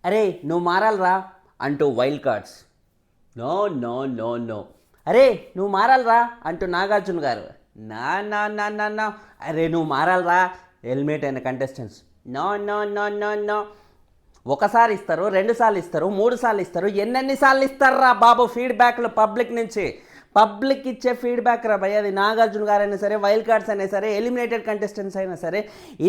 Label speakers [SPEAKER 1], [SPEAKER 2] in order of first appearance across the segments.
[SPEAKER 1] అరే నువ్వు మారాలరా అంటూ wild cards. No no no no. అరే నువ్వు మారాలరా అంటూ నాగార్జున గారు. నా నా నా నా నా. అరే నువ్వు మారాలరా హెల్మెట్ అయిన contestants. No no no no no. ఒకసారి ఇస్తారు, 2 సార్లు ఇస్తారు, 3 సార్లు ఇస్తారు, ఎన్నెన్ని సార్లు ఇస్తారా బాబు ఫీడ్బ్యాక్లు పబ్లిక్ నుంచి. పబ్లిక్ ఇచ్చే ఫీడ్బ్యాక్ రా భయ్. అది నాగార్జున గారు అయినా సరే, వైల్డ్ కార్డ్స్ అయినా సరే, ఎలిమినేటెడ్ కంటెస్టెంట్స్ అయినా సరే,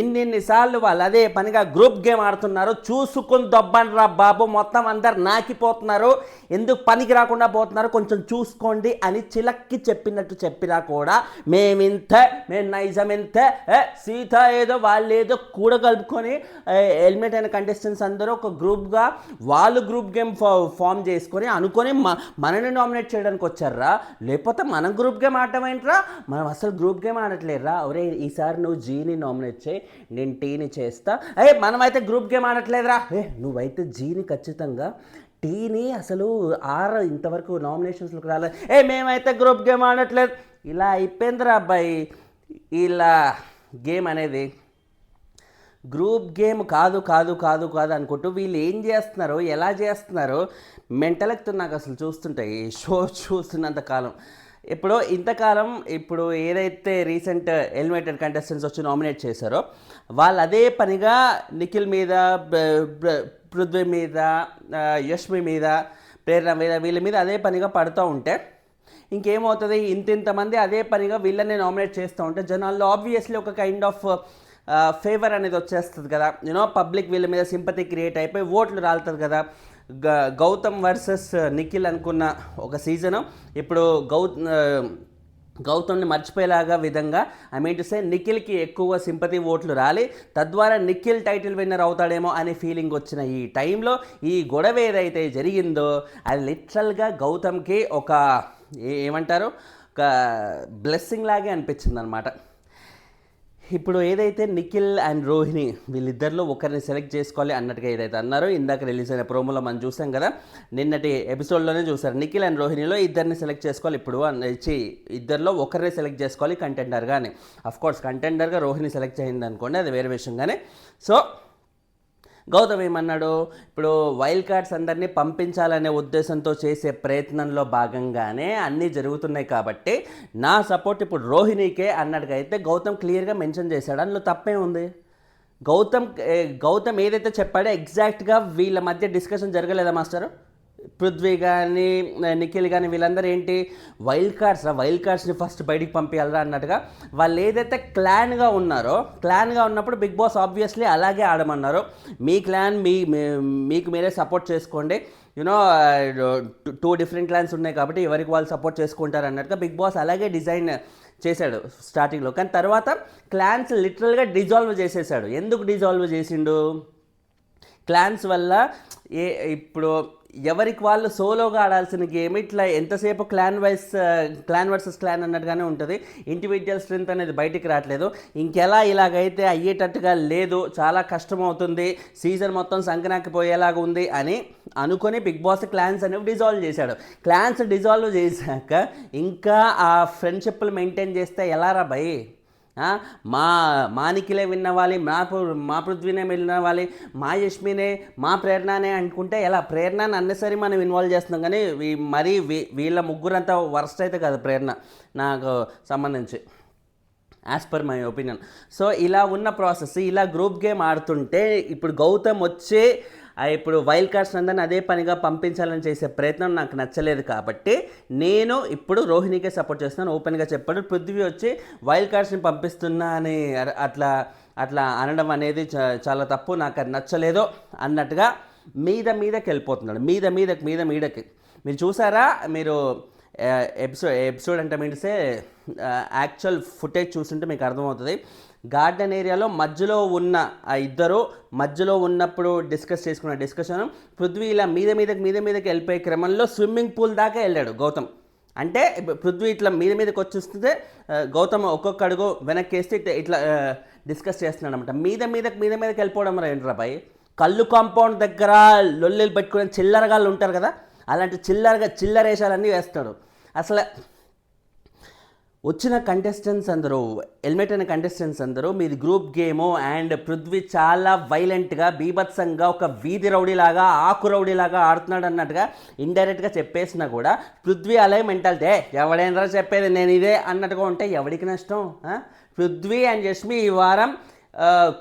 [SPEAKER 1] ఇన్నిసార్లు వాళ్ళు అదే పనిగా గ్రూప్ గేమ్ ఆడుతున్నారు. చూసుకుని దొబ్బండి రా బాబు, మొత్తం అందరు నాకిపోతున్నారు, ఎందుకు పనికి రాకుండా పోతున్నారు, కొంచెం చూసుకోండి అని చిలక్కి చెప్పినట్టు చెప్పినా కూడా మేము నైజం ఇంతే, సీత ఏదో వాళ్ళు ఏదో కూడా కలుపుకొని ఎలిమినేట్ అయిన కంటెస్టెంట్స్ అందరూ ఒక గ్రూప్గా వాళ్ళు గ్రూప్ గేమ్ ఫామ్ చేసుకొని అనుకొని మనని నామినేట్ చేయడానికి వచ్చారా. లేకపోతే మనం గ్రూప్ గేమ్ ఆడటం ఏంట్రా, మనం అసలు గ్రూప్ గేమ్ ఆడట్లేదురా. ఒరే ఈసారి నువ్వు జీని నామినేట్ చేయి, నేను టీని చేస్తా. మనమైతే గ్రూప్ గేమ్ ఆడట్లేదురా. నువ్వైతే జీని ఖచ్చితంగా, టీని అసలు ఇంతవరకు నామినేషన్స్లోకి రాలేదు. మేమైతే గ్రూప్ గేమ్ ఆడట్లేదు. ఇలా అయిపోయిందిరా అబ్బాయి ఇలా గేమ్ అనేది. గ్రూప్ గేమ్ కాదు కాదు కాదు కాదు అనుకుంటూ వీళ్ళు ఏం చేస్తున్నారు, ఎలా చేస్తున్నారు మెంటల్ ఎక్కుతుంది నాకు అసలు చూస్తుంటే. ఈ షో చూస్తున్నంత కాలం ఇంతకాలం ఏదైతే రీసెంట్ ఎలిమినేటెడ్ కంటెస్టెంట్స్ వచ్చి నామినేట్ చేశారో వాళ్ళు అదే పనిగా నిఖిల్ మీద, పృథ్వీ మీద, యష్మి మీద, ప్రేరణ మీద, వీళ్ళ మీద అదే పనిగా పడుతూ ఉంటే ఇంకేమవుతుంది, ఇంతమంది అదే పనిగా వీళ్ళని నామినేట్ చేస్తూ ఉంటే జనాల్లో ఆబ్వియస్లీ ఒక కైండ్ ఆఫ్ ఫేవర్ అనేది వచ్చేస్తుంది కదా. పబ్లిక్ వీళ్ళ మీద సింపతి క్రియేట్ అయిపోయి ఓట్లు రాలుతుంది కదా. గౌతమ్ వర్సెస్ నిఖిల్ అనుకున్న ఒక సీజను ఇప్పుడు గౌతమ్ని మర్చిపోయేలాగా విధంగా నిఖిల్కి ఎక్కువ సింపతి ఓట్లు రాలి తద్వారా నిఖిల్ టైటిల్ విన్నర్ అవుతాడేమో అనే ఫీలింగ్ వచ్చిన ఈ టైంలో ఈ గొడవ ఏదైతే జరిగిందో అది లిటరల్గా గౌతమ్కి ఒక ఏమంటారు, ఒక బ్లెస్సింగ్ లాగే అనిపించింది అనమాట. ఇప్పుడు ఏదైతే నిఖిల్ అండ్ రోహిణి వీళ్ళిద్దరిలో ఒకరిని సెలెక్ట్ చేసుకోవాలి అన్నట్టుగా ఏదైతే అన్నారో, ఇందాక రిలీజ్ అయిన ప్రోమోలో మనం చూసాం కదా, నిన్నటి ఎపిసోడ్లోనే చూసారు. నిఖిల్ అండ్ రోహిణిలో ఇద్దరిని సెలెక్ట్ చేసుకోవాలి, ఇద్దరిలో ఒకరిని సెలెక్ట్ చేసుకోవాలి కంటెండర్గా అని. అఫ్కోర్స్ కంటెండర్గా రోహిణి సెలెక్ట్ అయింది అనుకోండి, అది వేరే విషయంగానే. సో గౌతమ్ ఏమన్నాడు, ఇప్పుడు వైల్డ్ కార్డ్స్ అందరినీ పంపించాలనే ఉద్దేశంతో చేసే ప్రయత్నంలో భాగంగానే అన్నీ జరుగుతున్నాయి కాబట్టి నా సపోర్ట్ ఇప్పుడు రోహిణికే అన్నట్టుగా అయితే గౌతమ్ క్లియర్గా మెన్షన్ చేశాడు. అందులో తప్పే ఉంది. గౌతమ్ ఏదైతే చెప్పాడో ఎగ్జాక్ట్గా వీళ్ళ మధ్య డిస్కషన్ జరగలేదా మాస్టర్? పృథ్వీ కానీ నిఖిల్ కానీ వీళ్ళందరూ ఏంటి వైల్డ్ కార్డ్స్ని ఫస్ట్ బయటికి పంపించాలరా అన్నట్టుగా వాళ్ళు ఏదైతే క్లాన్గా ఉన్నప్పుడు బిగ్ బాస్ ఆబ్వియస్లీ అలాగే ఆడమన్నారు. మీ క్లాన్ మీకు మీరే సపోర్ట్ చేసుకోండి, 2 డిఫరెంట్ క్లాన్స్ ఉన్నాయి కాబట్టి ఎవరికి వాళ్ళు సపోర్ట్ చేసుకుంటారు అన్నట్టుగా బిగ్ బాస్ అలాగే డిజైన్ చేశాడు స్టార్టింగ్లో. కానీ తర్వాత క్లాన్స్ లిటరల్గా డిజాల్వ్ చేసేసాడు. ఎందుకు డిజాల్వ్ చేసిండు? క్లాన్స్ వల్ల ఇప్పుడు ఎవరికి వాళ్ళు సోలోగా ఆడాల్సిన గేమ్ ఇట్లా ఎంతసేపు క్లాన్ వర్సెస్ క్లాన్ అన్నట్టుగానే ఉంటుంది. ఇండివిజువల్ స్ట్రెంత్ అనేది బయటికి రావట్లేదు. ఇంకెలా ఇలాగైతే అయ్యేటట్టుగా లేదు, చాలా కష్టం అవుతుంది, సీజన్ మొత్తం సంకనాకిపోయేలాగా ఉంది అని అనుకొని బిగ్ బాస్ క్లాన్స్ అనేవి డిజాల్వ్ చేశాడు. క్లాన్స్ డిజాల్వ్ చేశాక ఇంకా ఆ ఫ్రెండ్షిప్లు మెయింటైన్ చేస్తే ఎలా రా భయ్? మా నిఖిలే విన్ అవ్వాలి, మా పృథ్వీనే విన్ అవ్వాలి, మా యష్మినే, మా ప్రేరణనే అనుకుంటే ఎలా? ప్రేరణని అన్నెసరీ మనం ఇన్వాల్వ్ చేస్తున్నాం, కానీ మరీ వీళ్ళ ముగ్గురంతా వర్స్ట్ అయితే కాదు ప్రేరణ నాకు సంబంధించి, as per my opinion. So ఇలా ఉన్న ప్రాసెస్, ఇలా గ్రూప్ గేమ్ ఆడుతుంటే ఇప్పుడు గౌతమ్ వచ్చే ఇప్పుడు వైల్డ్ కార్డ్స్ అందరిని అదే పనిగా పంపించాలని చేసే ప్రయత్నం నాకు నచ్చలేదు కాబట్టి నేను ఇప్పుడు రోహిణికే సపోర్ట్ చేస్తున్నాను. ఓపెన్గా చెప్పాడు. పృథ్వీ వచ్చి వైల్డ్ కార్డ్స్ని పంపిస్తున్నా అని అట్లా అనడం అనేది చాలా తప్పు, నాకు అది నచ్చలేదు అన్నట్టుగా మీదకి వెళ్ళిపోతున్నాడు. మీదకి మీరు చూసారా? మీరు ఎపిసోడ్ అంటే మీడిసే యాక్చువల్ ఫుటేజ్ చూస్తుంటే మీకు అర్థమవుతుంది. గార్డెన్ ఏరియాలో మధ్యలో ఉన్న ఆ ఇద్దరు మధ్యలో ఉన్నప్పుడు చేసుకున్న డిస్కషన్ పృథ్వీ ఇలా మీదకి వెళ్ళిపోయే క్రమంలో స్విమ్మింగ్ పూల్ దాకా వెళ్ళాడు గౌతమ్. అంటే పృథ్వీ ఇట్లా మీదకి వచ్చేస్తే గౌతమ్ ఒక్కొక్క అడుగు వెనక్కి వేస్తే ఇట్లా డిస్కస్ చేస్తున్నాడు అనమాట. మీదకి వెళ్ళిపోవడం ఏంట్రా బాయ్? కళ్ళు కాంపౌండ్ దగ్గర లొల్లిలు పెట్టుకునే చిల్లరగాళ్ళు ఉంటారు కదా, అలాంటి చిల్లరేషాలన్నీ వేస్తాడు. అసలు వచ్చిన కంటెస్టెంట్స్ అందరూ, ఎలిమినేట్ అయిన కంటెస్టెంట్స్ అందరూ మీది గ్రూప్ గేము అండ్ పృథ్వీ చాలా వైలెంట్గా బీభత్సంగా ఒక వీధి రౌడీలాగా ఆకు రౌడీలాగా ఆడుతున్నాడు అన్నట్టుగా ఇండైరెక్ట్గా చెప్పేసినా కూడా పృథ్వీ అలాగే మెంటాలిటీ ఎవడైనా చెప్పేది నేను ఇదే అన్నట్టుగా ఉంటే ఎవరికి నష్టం? పృథ్వీ అండ్ యష్మి ఈ వారం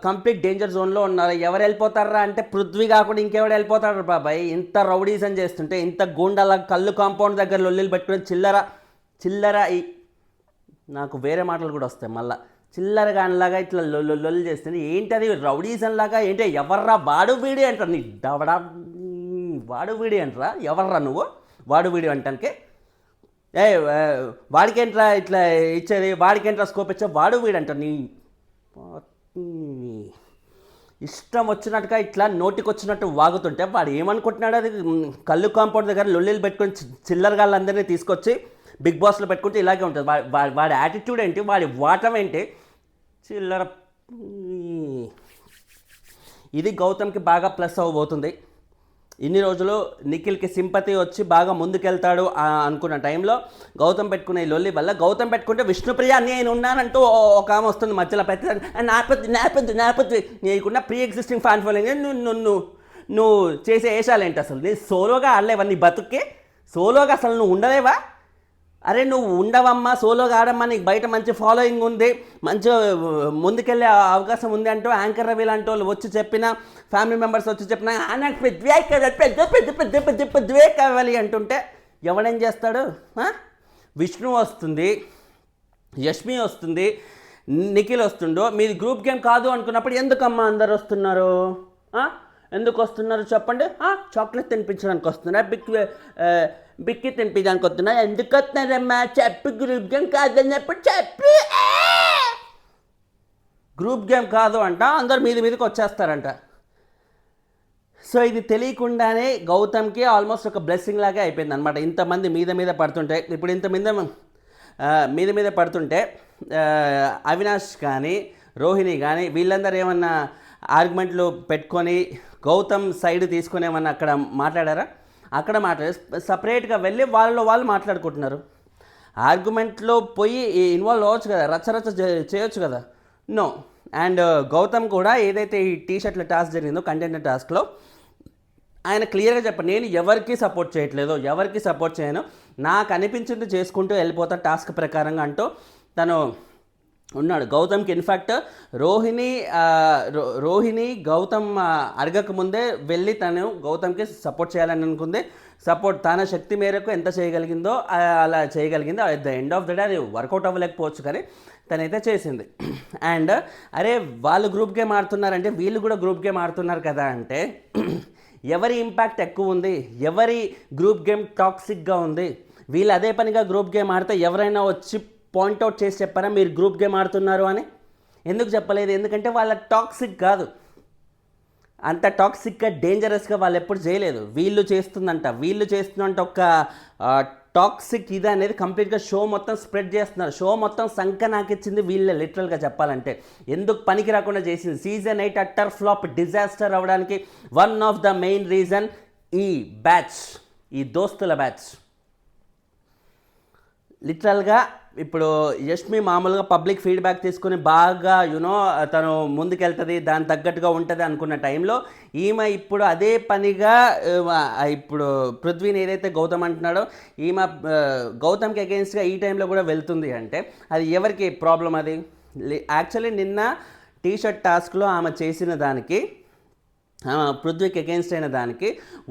[SPEAKER 1] కంప్లీట్ డేంజర్ జోన్లో ఉన్నారు. ఎవరు వెళ్ళిపోతారా అంటే పృథ్వీ కాకుండా ఇంకెవడు వెళ్ళిపోతాడు బాబాయ్. ఇంత రౌడీజం చేస్తుంటే, ఇంత గూండాల కళ్ళు కాంపౌండ్ దగ్గర లొల్లిలు పెట్టుకుని చిల్లర నాకు వేరే మాటలు కూడా వస్తాయి మళ్ళీ. చిల్లరగానిలాగా ఇట్లా లొల్లు చేస్తుంది ఏంటి? అది రౌడీజంలాగా ఏంటి? ఎవర్రా వాడు వీడి అంటారు. నీ దవడా వాడు వీడి అంటారా? ఎవర్రా నువ్వు వాడు వీడి అంటానికి? వాడికేంట్రా ఇట్లా ఇచ్చేది, వాడికేంట్రా స్కోప్ ఇచ్చా, వాడు వీడు అంటారు. నీ ఇష్టం వచ్చినట్టుగా ఇట్లా నోటికి వచ్చినట్టు వాగుతుంటే వాడు ఏమనుకుంటున్నాడు? అది కళ్ళు కాంపౌండ్ దగ్గర లొల్లిలు పెట్టుకొని చిల్లరగాళ్ళందరినీ తీసుకొచ్చి బిగ్ బాస్లో పెట్టుకుంటే ఇలాగే ఉంటుంది. వాడి యాటిట్యూడ్ ఏంటి, వాడి వాటం ఏంటి, చిల్లర. ఇది గౌతమ్కి బాగా ప్లస్ అవ్వబోతుంది. ఇన్ని రోజులు నిఖిల్కి సింపతి వచ్చి బాగా ముందుకెళ్తాడు అనుకున్న టైంలో గౌతమ్ పెట్టుకునే లొల్లి వల్ల, గౌతమ్ పెట్టుకుంటే విష్ణుప్రియ నేను ఉన్నానంటూ ఒక ఆమె వస్తుంది మధ్యలో, పెద్ద నాపద్దు నీకున్న ప్రీ ఎగ్జిస్టింగ్ ఫ్యాన్ ఫాలోయింగ్ నువ్వు చేసే వేషాలు ఏంటి? అసలు నీ సోలోగా ఆడలేవా? నీ బతుక్కి సోలోగా అసలు నువ్వు ఉండలేవా? అరే నువ్వు ఉండవమ్మా, సోలోగా ఆడమ్మా, నీకు బయట మంచి ఫాలోయింగ్ ఉంది, మంచి ముందుకెళ్ళే అవకాశం ఉంది అంటూ యాంకర్ రవి లాంటి వాళ్ళు వచ్చి చెప్పిన, ఫ్యామిలీ మెంబర్స్ వచ్చి చెప్పిన నాకు పెద్దవే పెద్దవే కావాలి అంటుంటే ఎవడేం చేస్తాడు? విష్ణు వస్తుంది, యష్మి వస్తుంది, నిఖిల్ వస్తుండో. మీది గ్రూప్ గేమ్ కాదు అనుకున్నప్పుడు ఎందుకమ్మా అందరు వస్తున్నారు? ఎందుకు వస్తున్నారు చెప్పండి? చాక్లెట్ తినిపించడానికి వస్తున్నారు, బిక్కి తినిపించడానికి వస్తున్నారు. ఎందుకు వస్తున్నారమ్మా? చెప్పి గ్రూప్ గేమ్ కాదన్నప్పుడు చెప్పి. గ్రూప్ గేమ్ కాదు అంట, అందరు మీదకి వచ్చేస్తారంట. సో ఇది తెలియకుండానే గౌతమ్కి ఆల్మోస్ట్ ఒక బ్లెస్సింగ్ లాగా అయిపోయింది అనమాట. ఇంతమంది మీద పడుతుంటే, ఇప్పుడు మీద పడుతుంటే అవినాష్ కానీ రోహిణి కానీ వీళ్ళందరూ ఏమన్నా ఆర్గ్యుమెంట్లు పెట్టుకొని గౌతమ్ సైడ్ తీసుకొని ఏమన్నా అక్కడ మాట్లాడారా? అక్కడ సపరేట్గా వెళ్ళి వాళ్ళు మాట్లాడుకుంటున్నారు. ఆర్గ్యుమెంట్లో పోయి ఇన్వాల్వ్ అవ్వచ్చు కదా, రచ్చ చేయొచ్చు కదా. నో. అండ్ గౌతమ్ కూడా ఏదైతే ఈ టీషర్ట్ల టాస్క్ జరిగిందో కంటెంట్ టాస్క్లో ఆయన క్లియర్గా చెప్పారు, నేను ఎవరికి సపోర్ట్ చేయట్లేదు, ఎవరికి సపోర్ట్ చేయను, నాకు అనిపించింది చేసుకుంటూ వెళ్ళిపోతా టాస్క్ ప్రకారంగా అంటూ తను ఉన్నాడు. గౌతమ్కి ఇన్ఫ్యాక్ట్ రోహిణి గౌతమ్ అడగకముందే వెళ్ళి తను గౌతమ్కి సపోర్ట్ చేయాలని అనుకుంది. సపోర్ట్ తన శక్తి మేరకు ఎంత చేయగలిగిందో అలా చేయగలిగింది. At the end of the day అది వర్కౌట్ అవ్వలేకపోవచ్చు కానీ తనైతే చేసింది. అండ్ అరే వాళ్ళు గ్రూప్ గేమ్ ఆడుతున్నారంటే వీళ్ళు కూడా గ్రూప్ గేమ్ ఆడుతున్నారు కదా అంటే ఎవరి ఇంపాక్ట్ ఎక్కువ ఉంది, ఎవరి గ్రూప్ గేమ్ టాక్సిక్గా ఉంది? వీళ్ళు అదే పనిగా గ్రూప్ గేమ్ ఆడితే ఎవరైనా వచ్చి పాయింట్అవుట్ చేసి చెప్పారా మీరు గ్రూప్ గేమ్ ఆడుతున్నారు అని? ఎందుకు చెప్పలేదు? ఎందుకంటే వాళ్ళ టాక్సిక్ కాదు, అంత టాక్సిక్గా డేంజరస్గా వాళ్ళు ఎప్పుడు చేయలేదు. వీళ్ళు చేస్తుందంట ఒక టాక్సిక్ ఇది అనేది కంప్లీట్గా షో మొత్తం స్ప్రెడ్ చేస్తున్నారు. షో మొత్తం సంక నాకిచ్చింది వీళ్ళే లిటరల్గా చెప్పాలంటే. ఎందుకు పనికి రాకుండా చేసింది? సీజన్ 8 అట్టర్ ఫ్లాప్ డిజాస్టర్ అవ్వడానికి one of the main reason ఈ బ్యాచ్, ఈ దోస్తుల బ్యాచ్. లిటరల్గా ఇప్పుడు యష్మి మామూలుగా పబ్లిక్ ఫీడ్బ్యాక్ తీసుకుని బాగా తను ముందుకెళ్తుంది, దాని తగ్గట్టుగా ఉంటుంది అనుకున్న టైంలో ఈమె ఇప్పుడు అదే పనిగా ఇప్పుడు పృథ్వీని ఏదైతే గౌతమ్ అంటున్నాడో ఈమె గౌతమ్కి అగెయిన్స్ట్గా ఈ టైంలో కూడా వెళ్తుంది అంటే అది ఎవరికి ప్రాబ్లం? అది యాక్చువల్లీ నిన్న టీషర్ట్ టాస్క్లో ఆమె చేసిన దానికి, పృథ్వీకి అగెయిన్స్ట్ అయిన దానికి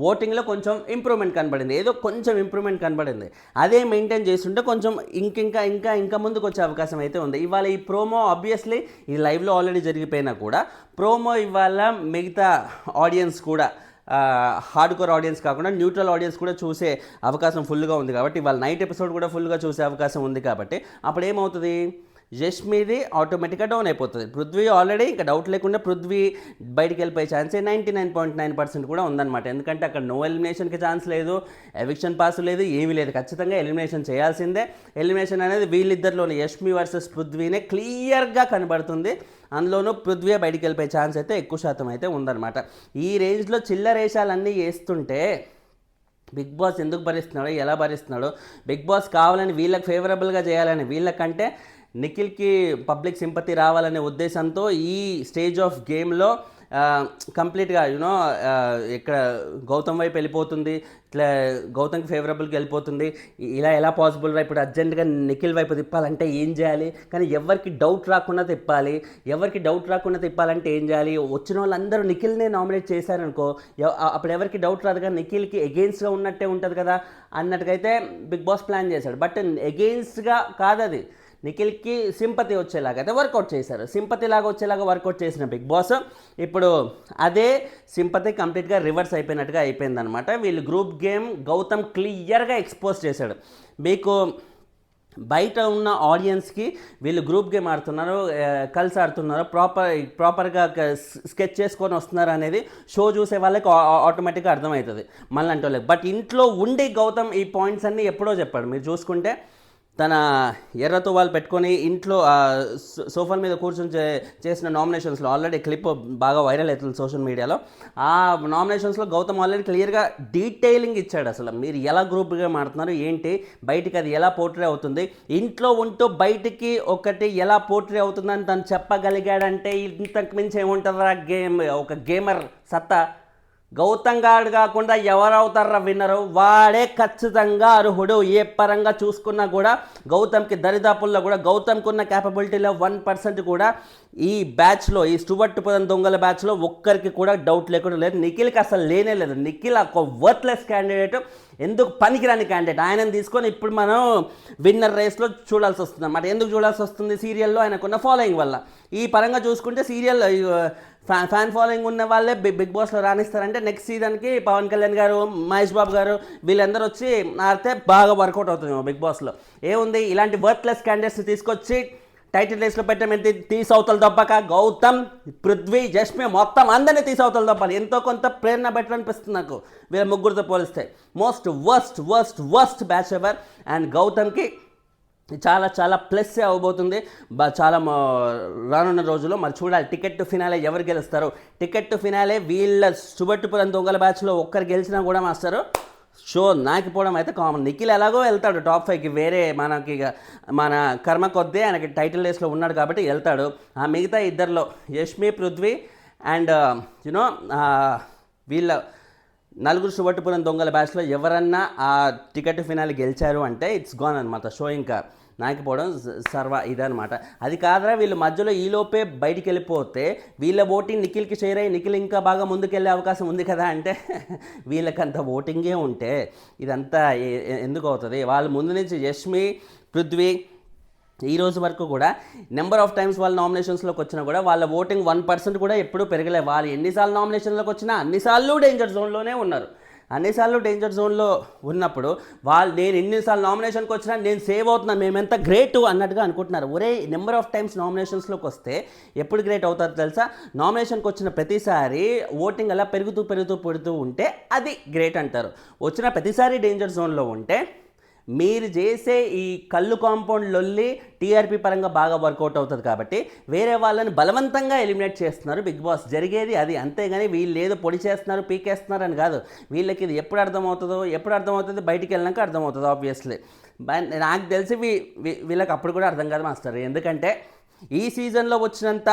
[SPEAKER 1] ఓటింగ్లో కొంచెం ఇంప్రూవ్మెంట్ కనబడింది, ఏదో కొంచెం ఇంప్రూవ్మెంట్ కనబడింది. అదే మెయింటైన్ చేస్తుంటే కొంచెం ఇంకా ముందుకు వచ్చే అవకాశం అయితే ఉంది. ఇవాళ ఈ ప్రోమో ఆబ్వియస్లీ ఈ లైవ్లో ఆల్రెడీ జరిగిపోయినా కూడా ప్రోమో ఇవాళ మిగతా ఆడియన్స్ కూడా హార్డ్ కోర్ ఆడియన్స్ కాకుండా న్యూట్రల్ ఆడియన్స్ కూడా చూసే అవకాశం ఫుల్గా ఉంది కాబట్టి ఇవాళ నైట్ ఎపిసోడ్ కూడా ఫుల్గా చూసే అవకాశం ఉంది కాబట్టి అప్పుడు ఏమవుతుంది? యష్మిది ఆటోమేటిక్గా డౌన్ అయిపోతుంది. పృథ్వీ ఆల్రెడీ ఇంకా డౌట్ లేకుండా పృథ్వీ బయటికి వెళ్ళిపోయే ఛాన్సే 99.9% కూడా ఉందన్నమాట. ఎందుకంటే అక్కడ నో ఎలిమినేషన్కి ఛాన్స్ లేదు, ఎవిక్షన్ పాస్ లేదు, ఏమీ లేదు. ఖచ్చితంగా ఎలిమినేషన్ చేయాల్సిందే. ఎలిమినేషన్ అనేది వీళ్ళిద్దరిలోనే యష్మి వర్సెస్ పృథ్వీనే క్లియర్గా కనబడుతుంది. అందులోనూ పృథ్వీ బయటికి వెళ్ళిపోయే ఛాన్స్ అయితే ఎక్కువ శాతం అయితే ఉందన్నమాట. ఈ రేంజ్లో చిల్లరేషాలన్నీ వేస్తుంటే బిగ్ బాస్ ఎందుకు భరిస్తున్నాడో, ఎలా భరిస్తున్నాడో, బిగ్ బాస్ కావాలని వీళ్ళకి ఫేవరబుల్గా చేయాలని, వీళ్ళకంటే నిఖిల్కి పబ్లిక్ సింపతి రావాలనే ఉద్దేశంతో ఈ స్టేజ్ ఆఫ్ గేమ్లో కంప్లీట్గా యూనో ఇక్కడ గౌతమ్ వైపు వెళ్ళిపోతుంది, ఇట్లా గౌతమ్కి ఫేవరబుల్గా వెళ్ళిపోతుంది. ఇలా ఎలా పాసిబుల్ ఇప్పుడు అర్జెంటుగా నిఖిల్ వైపు తిప్పాలంటే ఏం చేయాలి, కానీ ఎవరికి డౌట్ రాకుండా తిప్పాలి, ఎవరికి డౌట్ రాకుండా తిప్పాలంటే ఏం చేయాలి, వచ్చిన వాళ్ళందరూ నిఖిల్నే నామినేట్ చేశారనుకో అప్పుడు ఎవరికి డౌట్ రాదు కదా, నిఖిల్కి ఎగెయిన్స్ట్గా ఉన్నట్టే ఉంటుంది కదా అన్నట్టుగైతే బిగ్ బాస్ ప్లాన్ చేశాడు. బట్ ఎగెయిన్స్ట్గా కాదు, అది నిఖిల్కి సింపతి వచ్చేలాగా అయితే వర్కౌట్ చేశారు. సింపతి లాగా వచ్చేలాగా వర్కౌట్ చేసిన బిగ్ బాస్ ఇప్పుడు అదే సింపతి కంప్లీట్గా రివర్స్ అయిపోయినట్టుగా అయిపోయిందనమాట. వీళ్ళు గ్రూప్ గేమ్ గౌతమ్ క్లియర్గా ఎక్స్పోజ్ చేశాడు. మీకు బయట ఉన్న ఆడియన్స్కి వీళ్ళు గ్రూప్ గేమ్ ఆడుతున్నారు, కలిసి ఆడుతున్నారు, ప్రాపర్గా స్కెచ్ చేసుకొని వస్తున్నారు అనేది షో చూసే వాళ్ళకి ఆటోమేటిక్గా అర్థమవుతుంది మళ్ళీ వాళ్ళకి. బట్ ఇంట్లో ఉండి గౌతమ్ ఈ పాయింట్స్ అన్నీ ఎప్పుడో చెప్పాడు. మీరు చూసుకుంటే తన ఎర్రతో వాళ్ళు పెట్టుకొని ఇంట్లో సోఫాల మీద కూర్చొని చేసిన నామినేషన్స్లో ఆల్రెడీ క్లిప్ బాగా వైరల్ అవుతుంది సోషల్ మీడియాలో. ఆ నామినేషన్స్లో గౌతమ్ ఆల్రెడీ క్లియర్గా డీటెయిలింగ్ ఇచ్చాడు. అసలు మీరు ఎలా గ్రూప్గా మాడుతున్నారు ఏంటి, బయటికి అది ఎలా పోర్ట్రే అవుతుంది, ఇంట్లో ఉంటూ బయటికి ఒకటి ఎలా పోర్ట్రే అవుతుందని తను చెప్పగలిగాడంటే ఇంతకు మించి ఏముంటుందా గేమ్, ఒక గేమర్ సత్తా. గౌతమ్ గారు కాకుండా ఎవరవుతారా విన్నరు, వాడే ఖచ్చితంగా అర్హుడు. ఏ పరంగా చూసుకున్నా కూడా గౌతమ్కి దరిదాపుల్లో కూడా గౌతమ్కి ఉన్న క్యాపబిలిటీలో 1% కూడా ఈ బ్యాచ్లో, ఈ స్టూవర్ట్ పుదన్ దొంగల బ్యాచ్లో ఒక్కరికి కూడా డౌట్ లేకుండా లేదు. నిఖిల్కి అసలు లేనే లేదు. నిఖిల్ ఒక వర్త్లెస్ క్యాండిడేట్, ఎందుకు పనికిరాని క్యాండిడేట్. ఆయనను తీసుకొని ఇప్పుడు మనం విన్నర్ రేస్లో చూడాల్సి వస్తుంది అన్నమాట. ఎందుకు చూడాల్సి వస్తుంది, సీరియల్లో ఆయనకున్న ఫాలోయింగ్ వల్ల. ఈ పరంగా చూసుకుంటే సీరియల్ ఫ్యాన్ ఫాలోయింగ్ ఉన్న వాళ్ళే బిగ్ బాస్లో రాణిస్తారంటే నెక్స్ట్ సీజన్కి పవన్ కళ్యాణ్ గారు, మహేష్ బాబు గారు వీళ్ళందరూ వచ్చి ఆడితే బాగా వర్కౌట్ అవుతుంది బిగ్ బాస్లో. ఏముంది, ఇలాంటి వర్త్లెస్ క్యాండిడేట్స్ని తీసుకొచ్చి టైటిల్ రేస్లో పెట్టమంటే తీసవుతలు దొబ్బక గౌతమ్, పృథ్వీ, జస్మి మొత్తం అందరినీ తీసవుతలు దొబ్బాలి. ఎంతో కొంత ప్రేరణ బెటర్ అనిపిస్తుంది నాకు వీళ్ళ ముగ్గురితో పోలిస్తే. Most worst batch ever. And గౌతమ్కి చాలా చాలా ప్లస్ అవ్వబోతుంది చాలా రానున్న రోజుల్లో. మరి చూడాలి టికెట్ టు ఫినాలే ఎవరు గెలుస్తారు. టికెట్ టు ఫినాలే వీళ్ళ సుబట్టుపురం దొంగల బ్యాచ్లో ఒక్కరు గెలిచినా కూడా మాస్టరు షో నాకిపోవడం అయితే కామన్. నిఖిల్ ఎలాగో వెళ్తాడు టాప్ 5కి, వేరే మనకి మన కర్మ కొద్దీ ఆయనకి టైటిల్ రేస్లో ఉన్నాడు కాబట్టి వెళ్తాడు. ఆ మిగతా ఇద్దరిలో యష్మి, పృథ్వీ అండ్ యునో వీళ్ళ నలుగురు సుబట్టుపురం దొంగల బ్యాచ్లో ఎవరన్నా ఆ టికెట్ ఫినాలి గెలిచారు అంటే ఇట్స్ గాన్ అనమాట. షో ఇంకా నాకిపోవడం సర్వ ఇదనమాట. అది కాదురా వీళ్ళు మధ్యలో ఈలోపే బయటికి వెళ్ళిపోతే వీళ్ళ ఓటింగ్ నిఖిల్కి షేర్ అయ్యి నిఖిల్ ఇంకా బాగా ముందుకెళ్ళే అవకాశం ఉంది కదా అంటే వీళ్ళకంత ఓటింగే ఉంటే ఇదంతా ఎందుకు అవుతుంది. వాళ్ళ ముందు నుంచి యష్మి, పృథ్వీ ఈ రోజు వరకు కూడా నెంబర్ ఆఫ్ టైమ్స్ వాళ్ళ నామినేషన్స్లోకి వచ్చినా కూడా వాళ్ళ ఓటింగ్ 1% కూడా ఎప్పుడూ పెరగలే. వాళ్ళు ఎన్నిసార్లు నామినేషన్లోకి వచ్చినా అన్నిసార్లు డేంజర్ జోన్లోనే ఉన్నారు. అన్నిసార్లు డేంజర్ జోన్లో ఉన్నప్పుడు నేను ఎన్నిసార్లు నామినేషన్కి వచ్చినా నేను సేవ్ అవుతున్నాను, మేమెంత గ్రేట్ అన్నట్టుగా అనుకుంటున్నారు. ఒరే నెంబర్ ఆఫ్ టైమ్స్ నామినేషన్స్లోకి వస్తే ఎప్పుడు గ్రేట్ అవుతారో తెలుసా, నామినేషన్కి వచ్చిన ప్రతిసారి ఓటింగ్ అలా పెడుతూ ఉంటే అది గ్రేట్ అంటారు. వచ్చిన ప్రతిసారి డేంజర్ జోన్లో ఉంటే మీరు చేసే ఈ కళ్ళు కాంపౌండ్ లొల్లి టీఆర్పీ పరంగా బాగా వర్కౌట్ అవుతుంది కాబట్టి వేరే వాళ్ళని బలవంతంగా ఎలిమినేట్ చేస్తున్నారు బిగ్ బాస్. జరిగేది అది. అంతేగాని వీళ్ళు ఏదో పొడి చేస్తున్నారు, పీకేస్తున్నారు అని కాదు. వీళ్ళకి ఇది ఎప్పుడు అర్థమవుతుంది బయటికి వెళ్ళినాక అర్థమవుతుంది ఆబ్వియస్లీ. నాకు తెలిసి వీళ్ళకి అప్పుడు కూడా అర్థం కాదు మాస్టర్. ఎందుకంటే ఈ సీజన్లో వచ్చినంత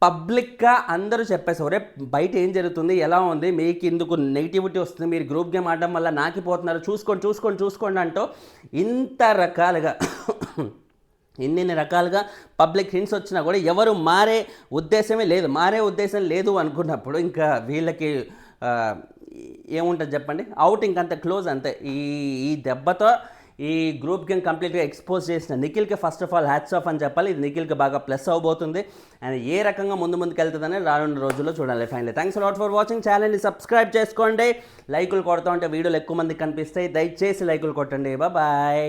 [SPEAKER 1] పబ్లిక్గా అందరూ చెప్పేసి ఒరే బయట ఏం జరుగుతుంది, ఎలా ఉంది, మీకు ఇందుకు నెగిటివిటీ వస్తుంది, మీరు గ్రూప్ గేమ్ ఆడడం వల్ల నాకిపోతున్నారు, చూసుకోండి అంటూ ఇంత రకాలుగా ఇన్ని రకాలుగా పబ్లిక్ హింట్స్ వచ్చినా కూడా ఎవరు మారే ఉద్దేశం లేదు అనుకున్నప్పుడు ఇంకా వీళ్ళకి ఏముంటుంది చెప్పండి, అవుట్ ఇంకంత క్లోజ్ అంతే. ఈ దెబ్బతో ఈ గ్రూప్ గేమ్ కంప్లీట్గా ఎక్స్పోజ్ చేసిన నిఖిల్కి first of all hats off అని చెప్పాలి. ఇది నిఖిల్కి బాగా ప్లస్ అవబోతుంది. అండ్ ఏ రకంగా ముందుకు వెళ్తుందని రానున్న రోజుల్లో చూడాలి. Finally thanks lot for watching. ఛానల్ని సబ్స్క్రైబ్ చేసుకోండి. లైకులు కొడతా ఉంటే వీడియోలు ఎక్కువ మందికి కనిపిస్తాయి. దయచేసి లైకులు కొట్టండి. బాయ్.